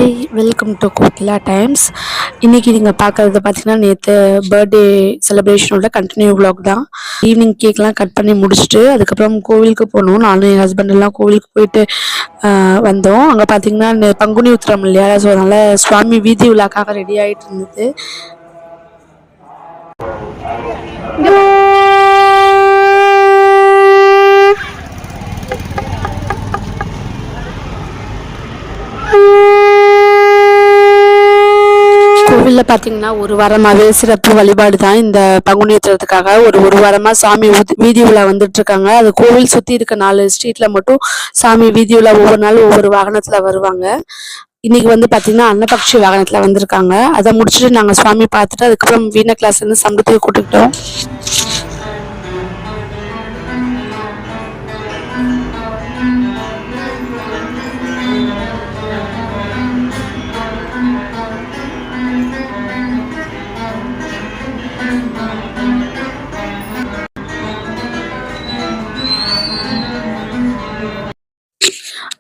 Hi, welcome to Kokila times. இன்றைக்கி நீங்கள் பார்க்குறது பார்த்தீங்கன்னா நேற்று பர்த்டே செலிப்ரேஷனோட கண்டினியூ vlog தான். ஈவினிங் கேக்லாம் கட் பண்ணி முடிச்சுட்டு அதுக்கப்புறம் கோவிலுக்கு போனோம். நானும் என் ஹஸ்பண்டெல்லாம் கோவிலுக்கு போயிட்டு வந்தோம். அங்கே பார்த்தீங்கன்னா பங்குனி உத்திரம் இல்லையா, ஸோ அதனால் சுவாமி வீதி விழாக்காக ரெடி ஆகிட்டு இருந்தது. கோவிலில் பார்த்தீங்கன்னா ஒரு வாரமாகவே சிறப்பு வழிபாடு தான். இந்த பங்குனி உத்திரத்துக்காக ஒரு வாரமாக சாமி வீதி உலா வந்துட்டுருக்காங்க. அது கோவில் சுற்றி இருக்க 4 ஸ்ட்ரீட்டில் மட்டும் சாமி வீதி உலா ஒவ்வொரு நாள் ஒவ்வொரு வாகனத்தில் வருவாங்க. இன்றைக்கி வந்து பார்த்திங்கன்னா அன்னபக்ஷி வாகனத்தில் வந்திருக்காங்க. அதை முடிச்சுட்டு நாங்கள் சுவாமி பார்த்துட்டு அதுக்கப்புறம் வீணை கிளாஸ்லேருந்து சங்கத்துக்கு கூட்டிக்கிட்டோம்.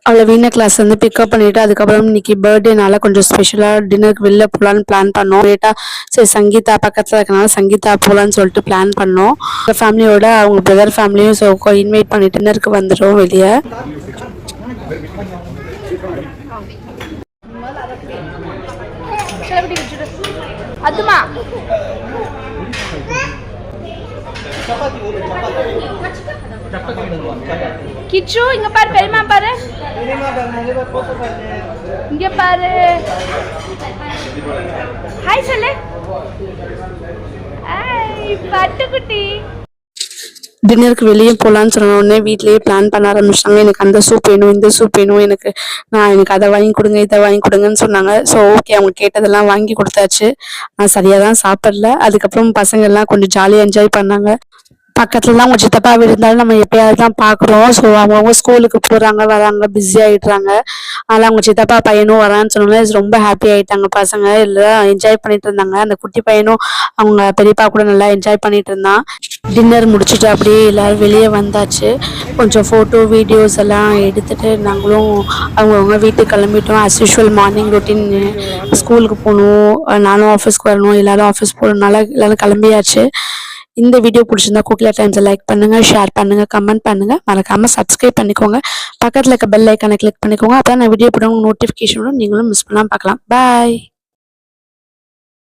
அவளை வீணை கிளாஸ் வந்து பிக்கப் பண்ணிவிட்டு அதுக்கப்புறம் இன்றைக்கி பர்த்டேனால கொஞ்சம் ஸ்பெஷலாக டின்னருக்கு வெளில போகலான்னு பிளான் பண்ணோம். லேட்டாக சரி சங்கீதா பக்கத்தில் இருக்கனால சங்கீதா போகலான்னு சொல்லிட்டு பிளான் பண்ணோம். அந்த ஃபேமிலியோட அவங்க பிரதர் ஃபேமிலியும் ஸோ இன்வைட் பண்ணி டின்னருக்கு வந்துடும் வெளியே. அதுமா கிச்சு இங்க பாரு, பெரியமா பாரு, இங்க பாரு, ஹாய் சொல்லு, ஹாய் பட்டுக்குட்டி. டின்னருக்கு வெளியே போகலான்னு சொன்ன உடனே வீட்லேயே பிளான் பண்ண ஆரம்பிச்சிட்டாங்க. எனக்கு அந்த சூப் வேணும், இந்த சூப் வேணும், எனக்கு அதை வாங்கி கொடுங்க, இதை வாங்கி கொடுங்கன்னு சொன்னாங்க. ஸோ ஓகே, அவங்க கேட்டதெல்லாம் வாங்கி கொடுத்தாச்சு. நான் சரியாக தான் சாப்பிடல. அதுக்கப்புறம் பசங்க எல்லாம் கொஞ்சம் ஜாலியாக என்ஜாய் பண்ணாங்க. பக்கத்துல தான் அவங்க சித்தப்பா வீடு இருந்தாலும் நம்ம எப்பயாவது தான் பார்க்குறோம். ஸோ அவங்கவுங்க ஸ்கூலுக்கு போகிறாங்க வராங்க, பிஸி ஆகிடுறாங்க. அதனால் அவங்க சித்தப்பா பையனும் வரான்னு சொன்னோன்னே ரொம்ப ஹாப்பி ஆகிட்டாங்க பசங்க. எல்லாம் என்ஜாய் பண்ணிட்டு இருந்தாங்க. அந்த குட்டி பையனும் அவங்க பெரியப்பா கூட நல்லா என்ஜாய் பண்ணிட்டு இருந்தான். டின்னர் முடிச்சுட்டு அப்படியே எல்லோரும் வெளியே வந்தாச்சு. கொஞ்சம் ஃபோட்டோ வீடியோஸ் எல்லாம் எடுத்துகிட்டு நாங்களும் அவங்கவுங்க வீட்டுக்கு கிளம்பிட்டோம். ஆஸ் யூஷுவல் மார்னிங் ரொட்டீன், ஸ்கூலுக்கு போகணும், நானும் ஆஃபீஸ்க்கு வரணும், எல்லோரும் ஆஃபீஸ் போகிறதுனால எல்லோரும் கிளம்பியாச்சு. இந்த வீடியோ பிடிச்சிருந்தா கோகிலா டைம்ஸை லைக் பண்ணுங்கள், ஷேர் பண்ணுங்கள், கமெண்ட் பண்ணுங்கள், மறக்காமல் சப்ஸ்கிரைப் பண்ணிக்கோங்க. பக்கத்தில் இருக்க பெல் ஐக்கானை கிளிக் பண்ணிக்கோங்க. அப்போ நான் வீடியோ போட நோட்டிஃபிகேஷனோட நீங்களும் மிஸ் பண்ணாமல் பார்க்கலாம். பாய்.